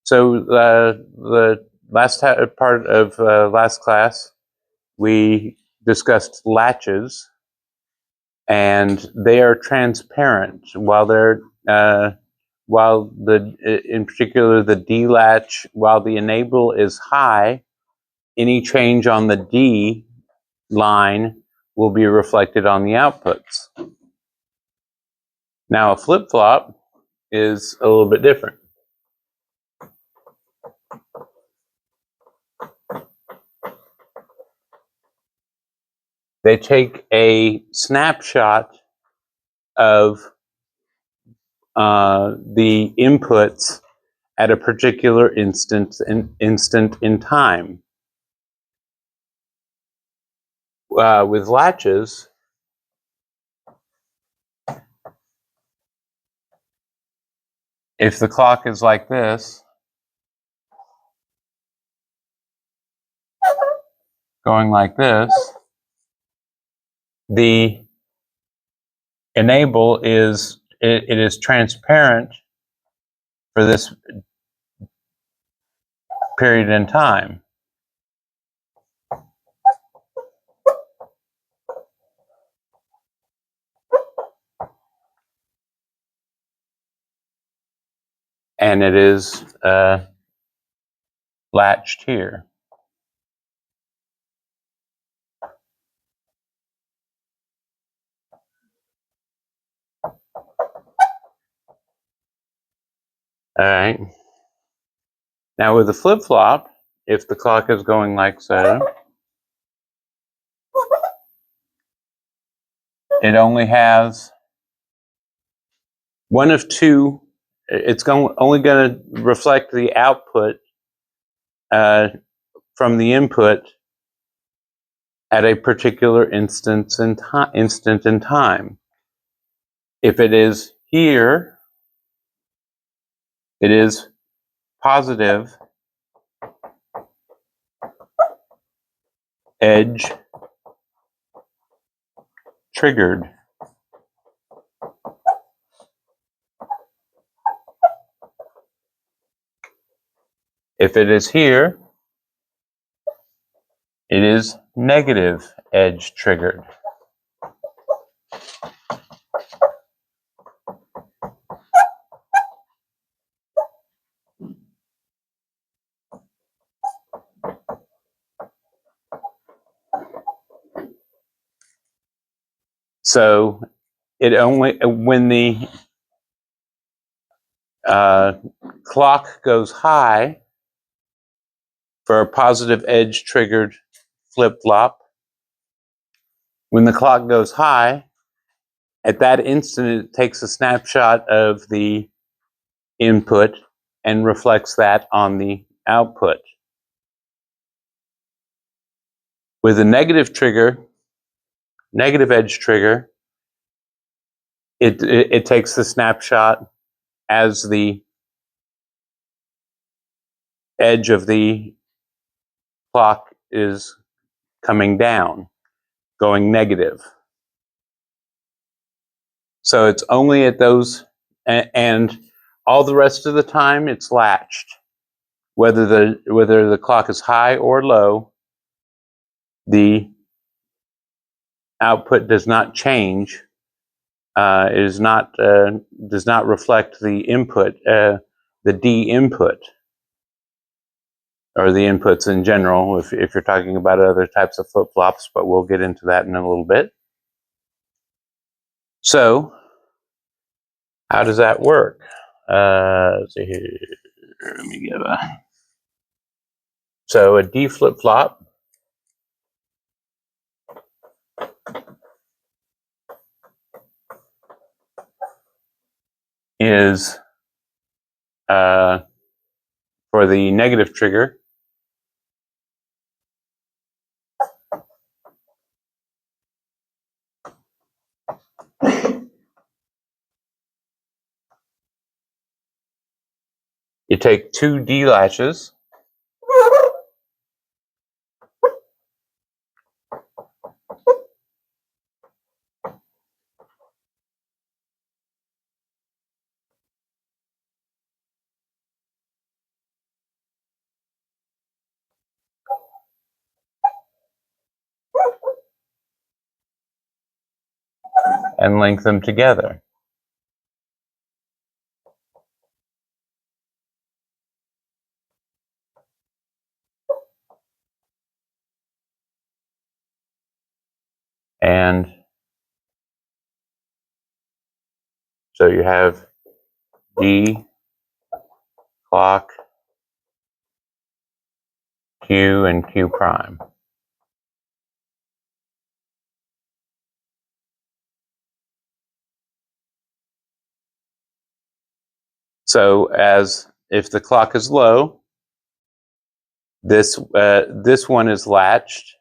So the last part of last class, we discussed latches, and they are transparent while in particular the D latch, while the enable is high, any change on the D line will be reflected on the outputs. Now a flip-flop is a little bit different. They take a snapshot of the inputs at a particular instant in time. With latches, if the clock is like this, going like this, the enable is it is transparent for this period in time. And it is latched here. All right. Now with the flip-flop, if the clock is going like so, it only has one of two. It's only going to reflect the output from the input at a particular instant in time. If it is here, it is positive edge triggered. If it is here, it is negative edge triggered. So it only, when the clock goes high for a positive edge triggered flip-flop, when the clock goes high, at that instant it takes a snapshot of the input and reflects that on the output. With a negative edge trigger, it takes the snapshot as the edge of the clock is coming down, going negative. So it's only at those, and all the rest of the time it's latched. Whether the clock is high or low, the output does not change. Does not reflect the input, the D input, or the inputs in general, if you're talking about other types of flip-flops, but we'll get into that in a little bit. So, how does that work? Let's see here. Let me give a. So a D flip-flop is for the negative trigger. You take two D latches, and link them together. And so you have D, clock, Q, and Q prime. So as if the clock is low, this one is latched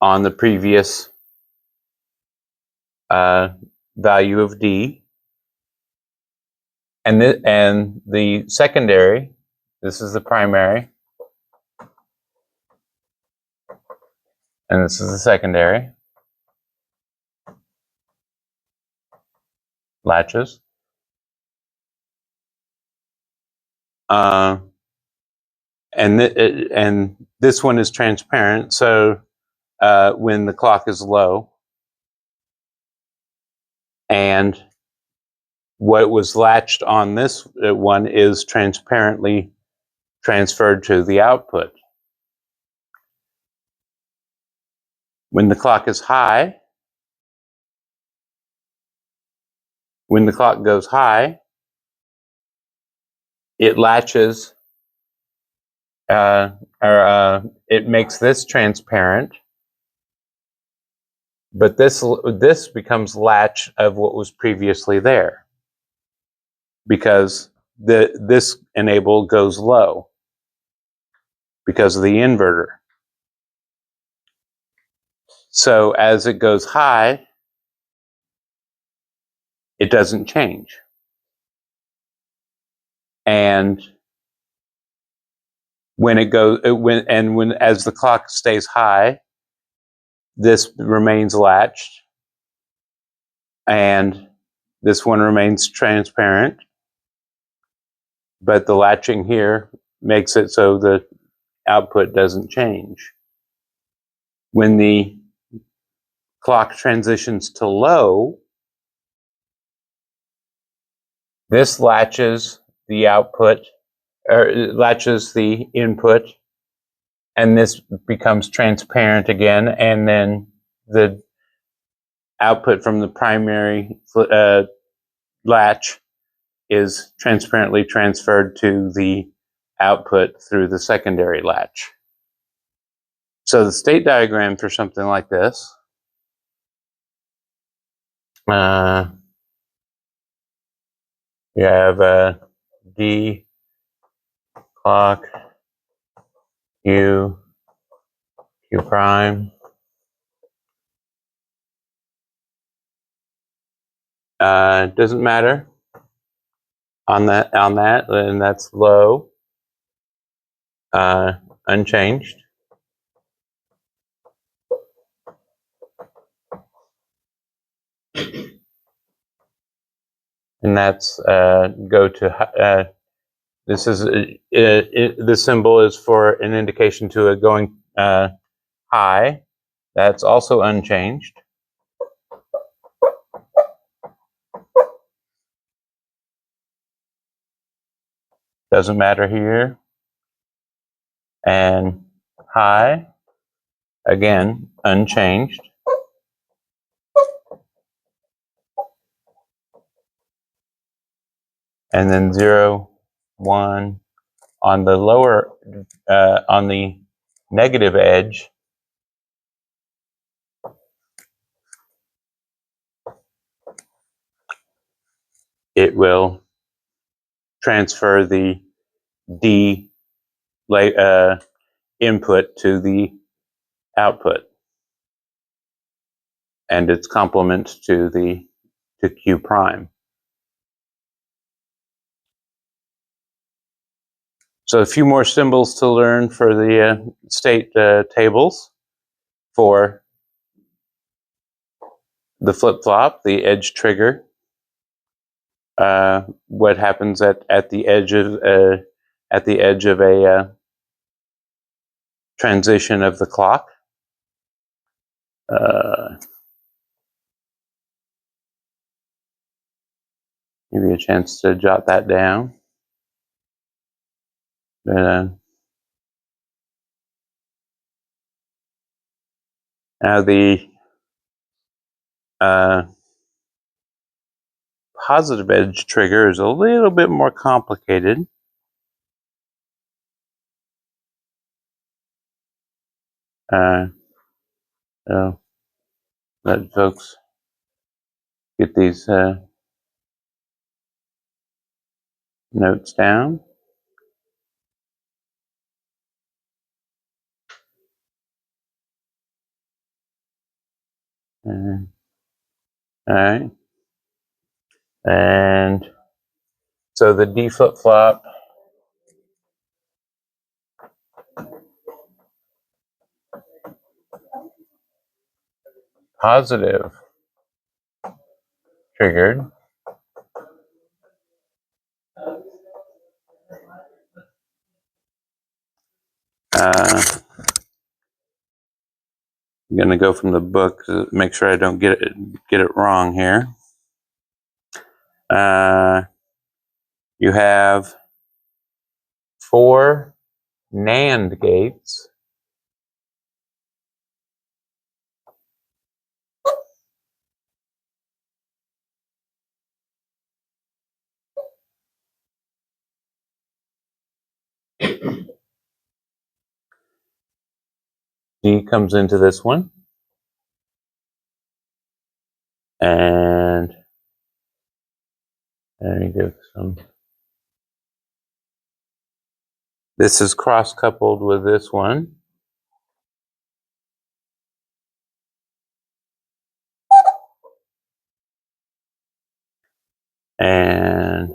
on the previous value of D, and the secondary, this is the primary, and this is the secondary, latches. And this one is transparent, so when the clock is low, and what was latched on this one is transparently transferred to the output. When the clock is high, when the clock goes high, it latches, it makes this transparent, but this becomes latch of what was previously there, because this enable goes low because of the inverter. So as it goes high, it doesn't change. And when it goes, as the clock stays high, this remains latched, and this one remains transparent, but the latching here makes it so the output doesn't change. When the clock transitions to low, this latches the output, or latches the input, and this becomes transparent again, and then the output from the primary latch is transparently transferred to the output through the secondary latch. So the state diagram for something like this, you have D, clock, Q, Q prime. Doesn't matter on that, and that's low, unchanged. And that's go to, this is, the symbol is for an indication to a going high. That's also unchanged. Doesn't matter here. And high, again, unchanged. And then 0, 1 on the lower, on the negative edge, it will transfer the D input to the output, and its complement to Q prime. So a few more symbols to learn for the state tables for the flip-flop, the edge trigger, what happens at the edge of a transition of the clock. Give you a chance to jot that down. Now the positive edge trigger is a little bit more complicated. So let folks get these notes down. All right. And so the D flip-flop positive triggered I'm going to go from the book to make sure I don't get it wrong here. You have 4 NAND gates. D comes into this one. And let me give some. This is cross-coupled with this one. And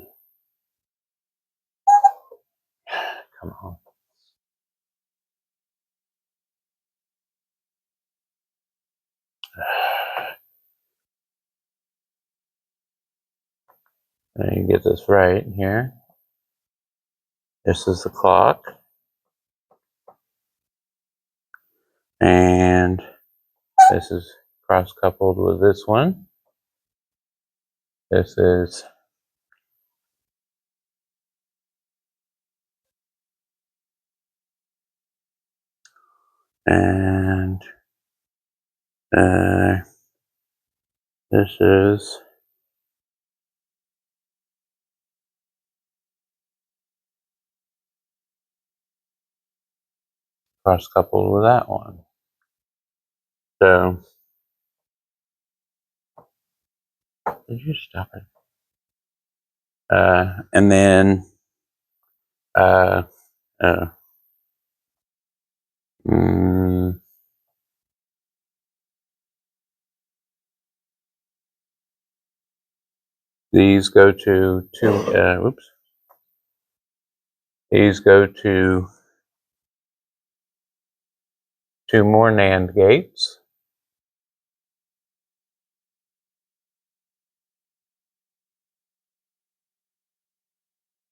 come on. Let me get this right here. This is the clock. And this is cross-coupled with this one. This is and this is cross-coupled with that one. So, did you stop it? And then, these go to These go to 2 more NAND gates.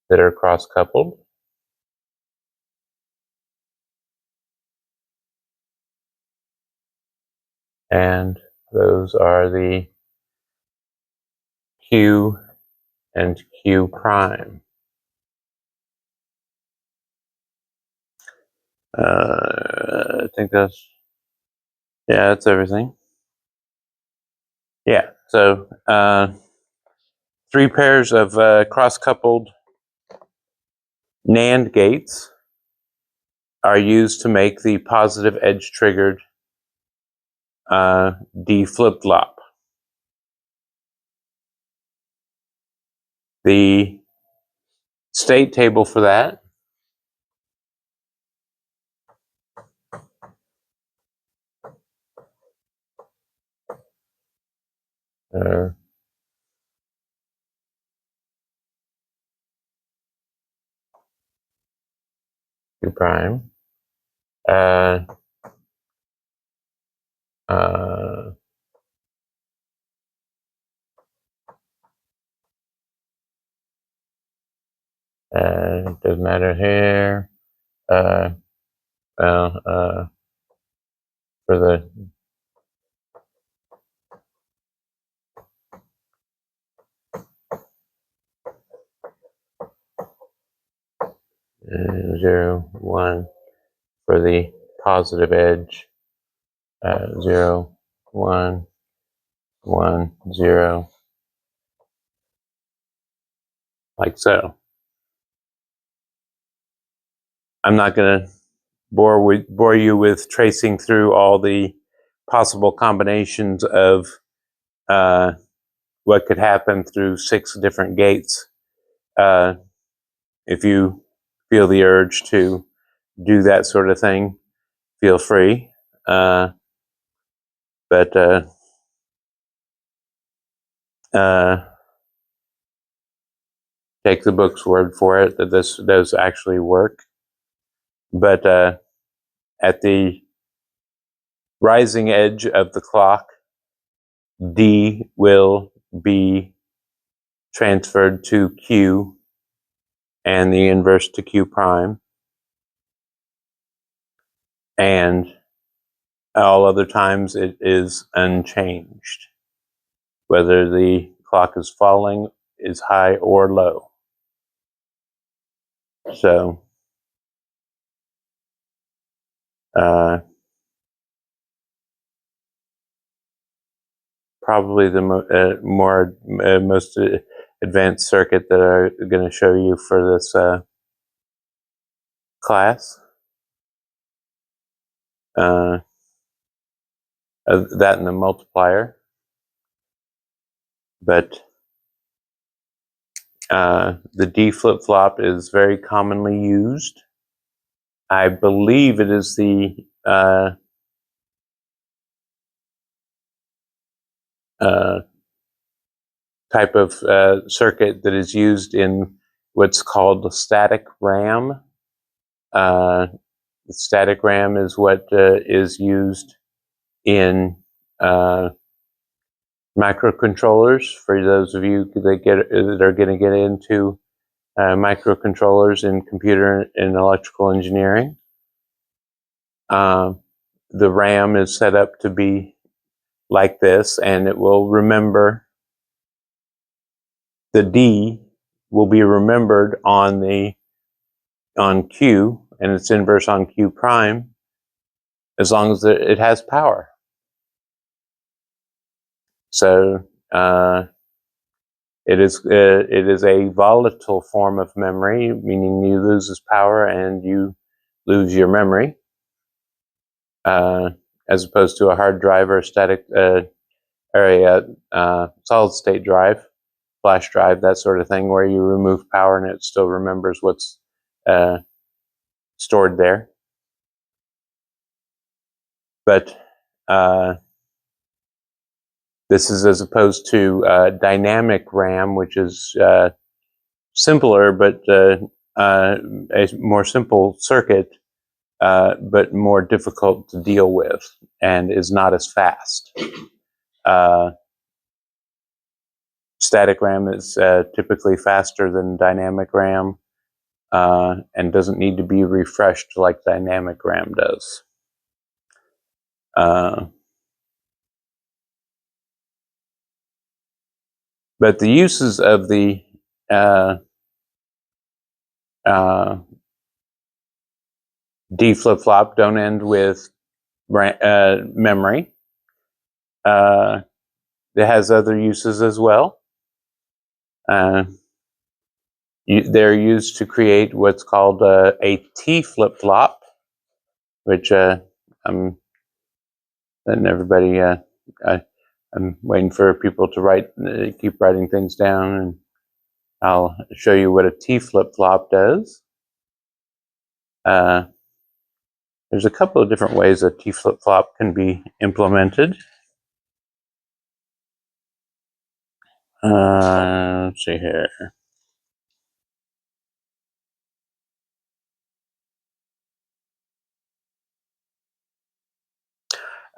That are cross-coupled. And those are the Q and Q prime. I think that's everything. Yeah, so 3 pairs of cross-coupled NAND gates are used to make the positive edge triggered D flip-flop. The state table for that Q prime. Doesn't matter here. For the 0, 1 for the positive edge, 0, 1, 1, 0, like so. I'm not going to bore you with tracing through all the possible combinations of what could happen through 6 different gates. If you feel the urge to do that sort of thing, feel free. But take the book's word for it that this does actually work. But at the rising edge of the clock, D will be transferred to Q and the inverse to Q prime. And all other times it is unchanged, whether the clock is falling, is high or low. So probably the most advanced circuit that I'm going to show you for this class. That and the multiplier. But the D flip-flop is very commonly used. I believe it is the type of circuit that is used in what's called the static RAM. The static RAM is what is used in microcontrollers. For those of you that are going to get into microcontrollers in computer and electrical engineering, the RAM is set up to be like this, and it will remember the D will be remembered on Q and its inverse on Q prime as long as it has power. So it is a volatile form of memory, meaning you lose its power and you lose your memory, as opposed to a hard drive or a static solid state drive, flash drive, that sort of thing, where you remove power and it still remembers what's stored there. But this is as opposed to dynamic RAM, which is simpler, but a more simple circuit, but more difficult to deal with and is not as fast. Static RAM is typically faster than dynamic RAM and doesn't need to be refreshed like dynamic RAM does. But the uses of the D flip-flop don't end with memory. It has other uses as well. They're used to create what's called a T flip-flop, which I'm letting everybody, I'm waiting for people to keep writing things down, and I'll show you what a T flip-flop does. There's a couple of different ways a T flip-flop can be implemented. Let's see here.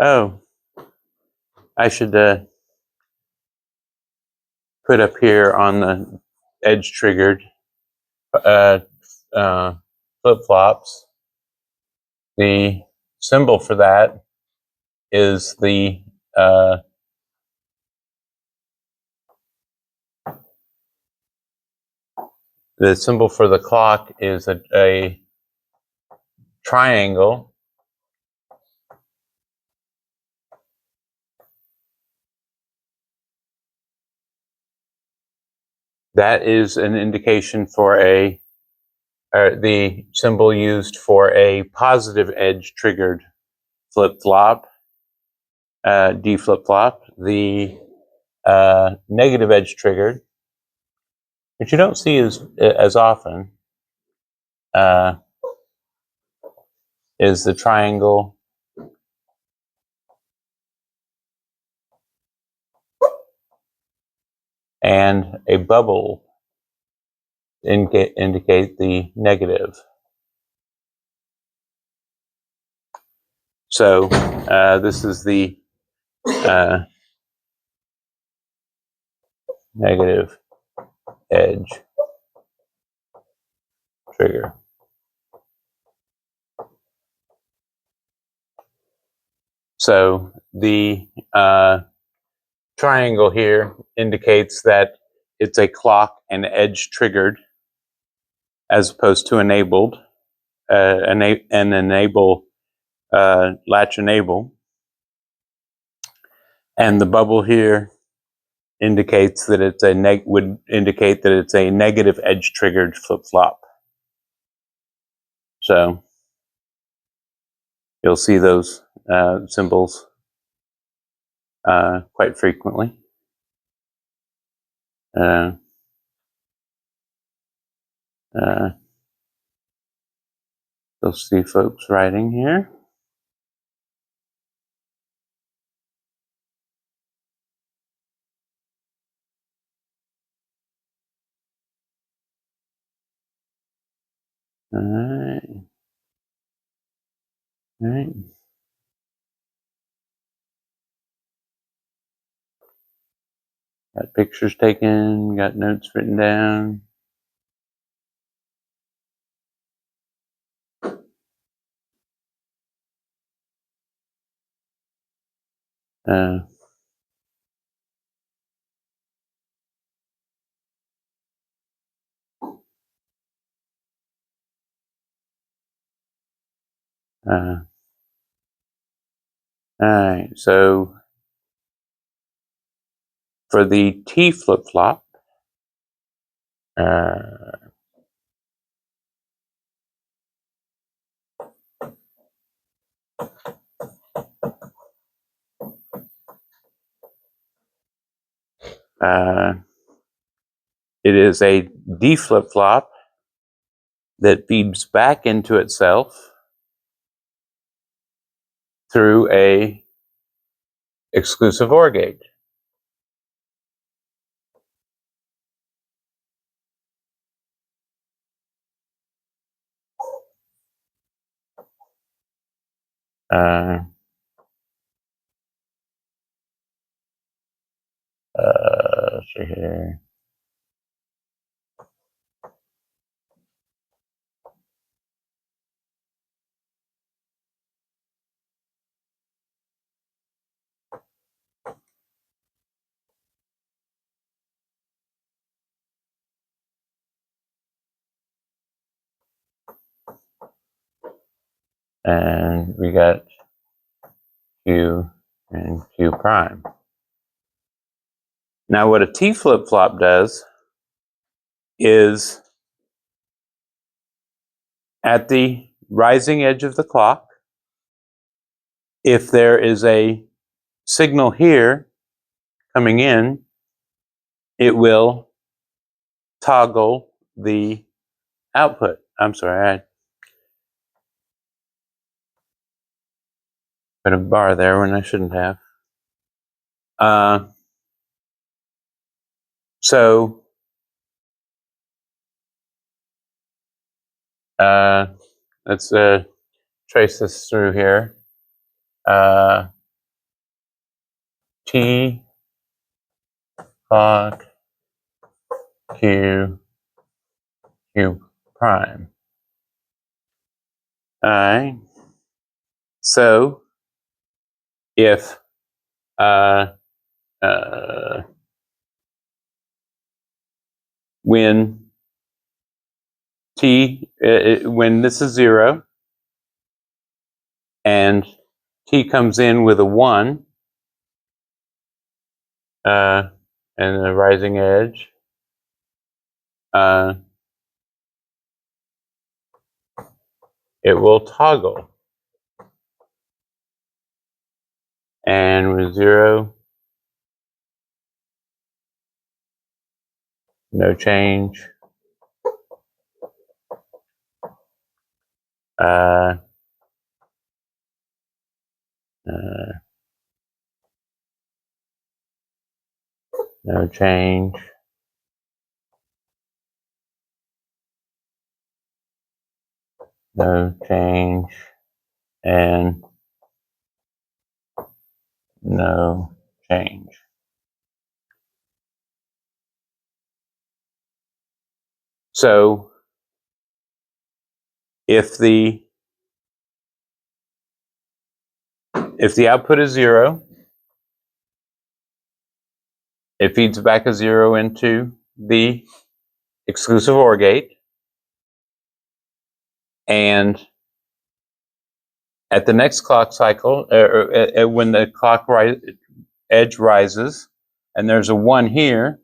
Oh, I should put up here on the edge-triggered flip-flops. The symbol for that is the the symbol for the clock is a triangle. That is an indication for the symbol used for a positive edge triggered flip-flop, D flip-flop. The negative edge triggered, which you don't see as often, is the triangle and a bubble indicate the negative. So this is the negative edge trigger. So the triangle here indicates that it's a clock and edge triggered as opposed to enabled, an enable, latch enable. And the bubble here indicates that it's would indicate that it's a negative edge triggered flip-flop. So you'll see those symbols quite frequently. You'll see folks writing here. All right. All right. Got pictures taken, got notes written down. All right, so for the T flip-flop, it is a D flip-flop that feeds back into itself through a exclusive OR gate. Let's see here. And we got Q and Q prime. Now what a T flip-flop does is at the rising edge of the clock, if there is a signal here coming in, it will toggle the output. I'm sorry, I put a bar there when I shouldn't have. So let's trace this through here. T clock Q prime. All right. So if when T, when this is 0, and T comes in with a 1, and a rising edge, it will toggle. And with 0, no change. No change. No change. And no change. So if the output is 0, it feeds back a 0 into the exclusive OR gate, and at the next clock cycle, when the clock edge rises, and there's a 1 here,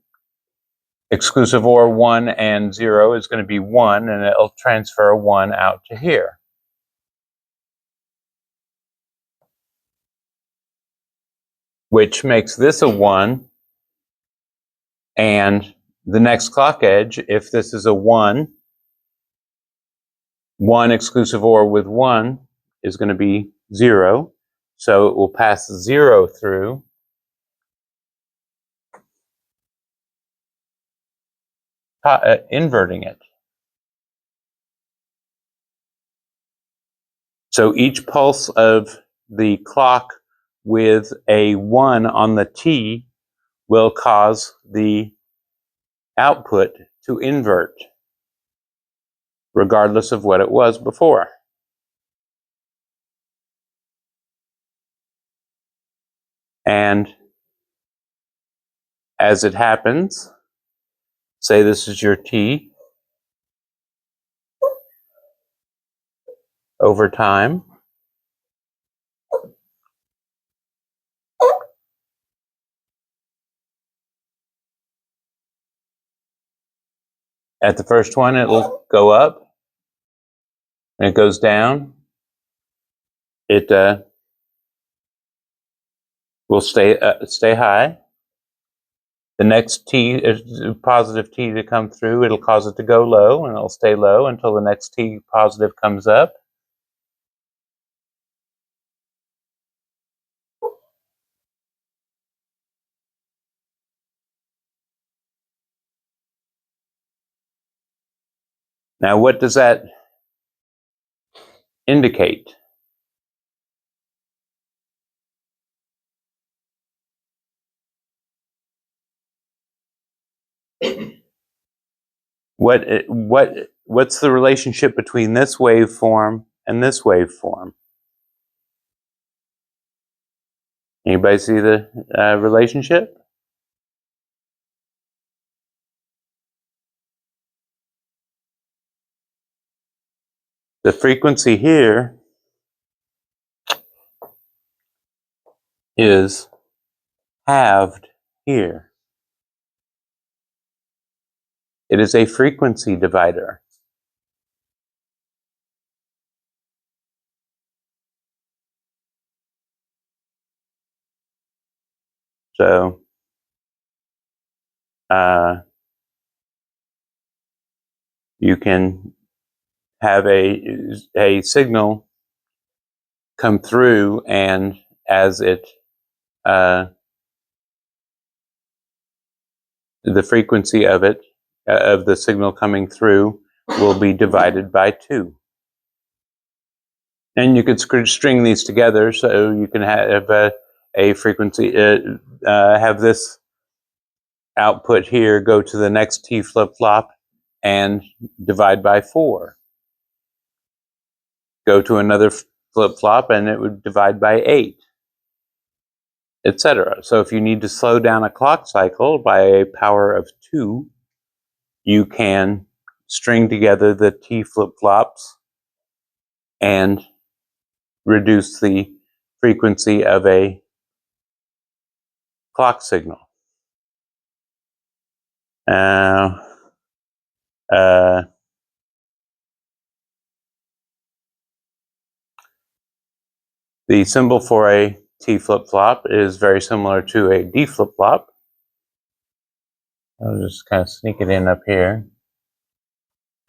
exclusive OR 1 and 0 is going to be 1, and it'll transfer a 1 out to here. Which makes this a 1, and the next clock edge, if this is a 1, 1 exclusive OR with 1 is going to be 0, so it will pass 0 through, inverting it. So each pulse of the clock with a 1 on the T will cause the output to invert, regardless of what it was before. And as it happens, say this is your T, over time, at the first one it'll go up, and it goes down. It will stay high. The next T, positive T to come through, it'll cause it to go low, and it'll stay low until the next T positive comes up. Now, what does that indicate? What's the relationship between this waveform and this waveform? Anybody see the relationship? The frequency here is halved here. It is a frequency divider. So you can have a signal come through, and as it the frequency of it of the signal coming through will be divided by 2. And you could string these together, so you can have a frequency, have this output here go to the next T flip-flop and divide by 4. Go to another flip-flop and it would divide by 8, etc. So if you need to slow down a clock cycle by a power of 2, you can string together the T flip-flops and reduce the frequency of a clock signal. The symbol for a T flip-flop is very similar to a D flip-flop. I'll just kind of sneak it in up here.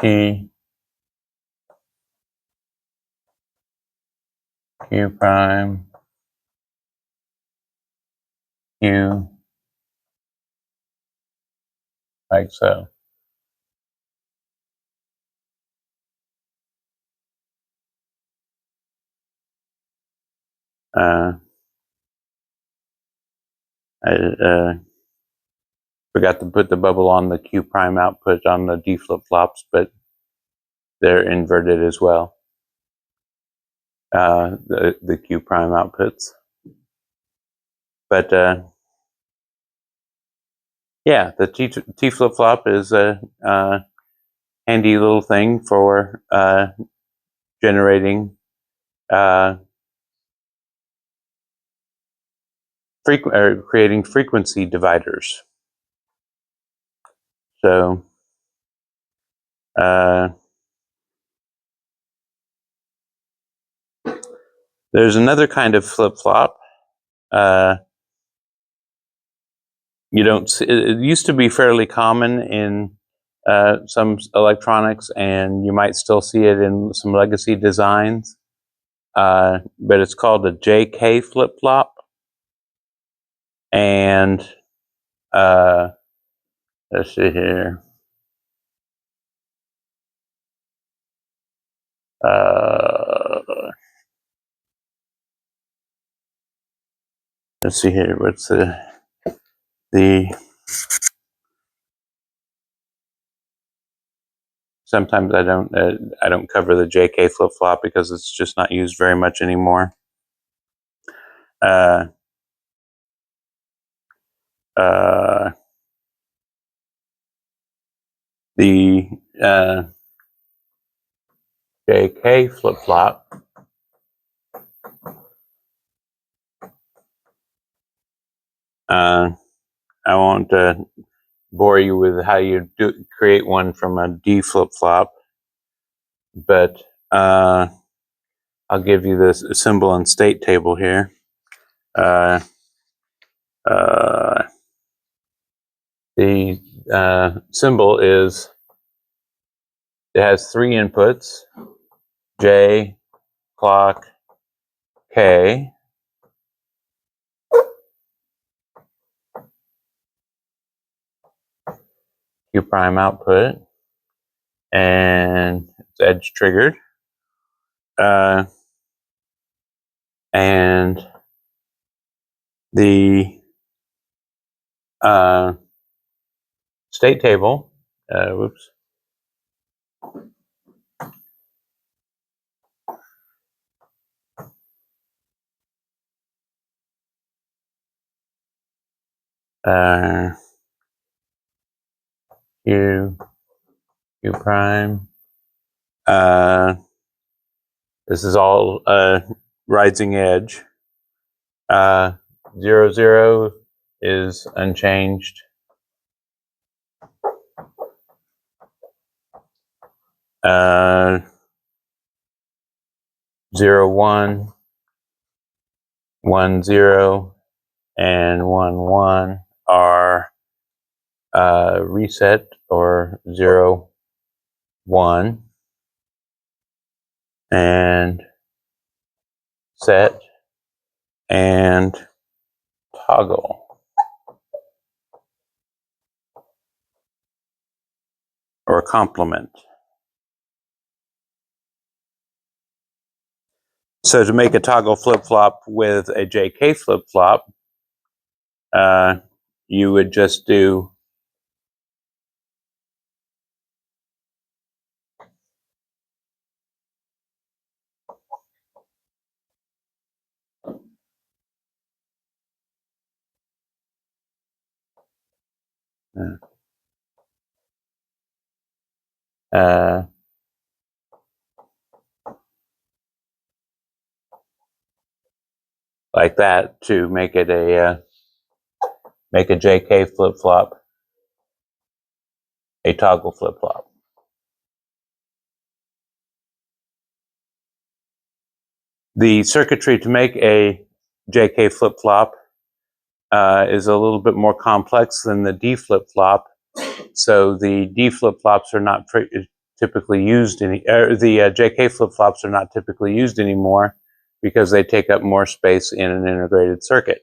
T, Q prime, Q, like so. I forgot to put the bubble on the Q prime output on the D flip-flops, but they're inverted as well. The Q prime outputs. But yeah, the T flip-flop is a handy little thing for generating creating frequency dividers. So there's another kind of flip-flop. You don't see, it used to be fairly common in some electronics, and you might still see it in some legacy designs. But it's called a JK flip-flop. And let's see here. Let's see here. What's the sometimes I don't cover the JK flip-flop because it's just not used very much anymore. The JK flip-flop I won't bore you with how you create one from a D flip-flop, but I'll give you this symbol and state table here. The symbol is, it has three inputs, J, clock, K. Q prime output, and it's edge triggered. And the state table, whoops. Q prime. This is all rising edge. 0, 0 is unchanged. 0, 1, 1, 0, and 1, 1 are reset, or 0, 1, and set, and toggle, or complement. So to make a toggle flip-flop with a JK flip-flop, you would just do uh, like that to make it a JK flip-flop, a toggle flip-flop. The circuitry to make a JK flip-flop is a little bit more complex than the D flip-flop. So the D flip-flops are not typically used the JK flip-flops are not typically used anymore because they take up more space in an integrated circuit.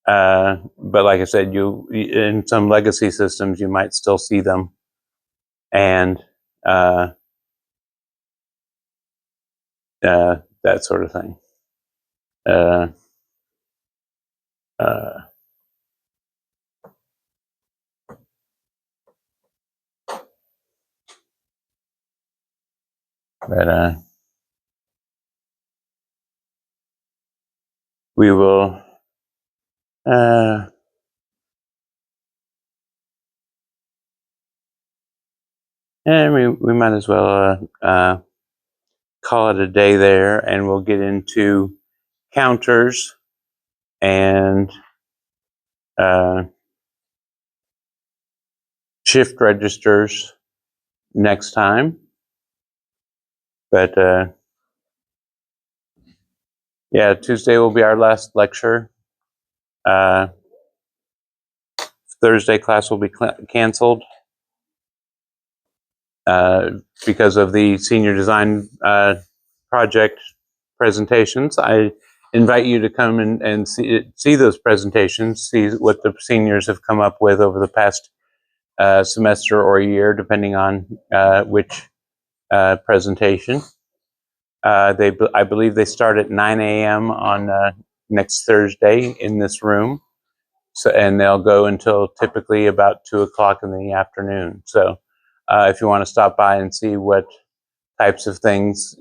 But like I said, in some legacy systems you might still see them, and that sort of thing. But we will and we might as well call it a day there, and we'll get into counters and shift registers next time. But yeah, Tuesday will be our last lecture. Thursday class will be canceled because of the senior design project presentations. I invite you to come and see those presentations, see what the seniors have come up with over the past semester or year, depending on which presentation. I believe they start at 9 a.m. on next Thursday in this room. So, and they'll go until typically about 2 o'clock in the afternoon. So if you want to stop by and see what types of things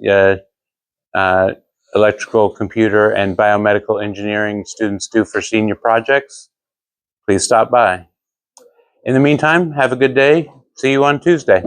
electrical, computer, and biomedical engineering students do for senior projects, please stop by. In the meantime, have a good day. See you on Tuesday.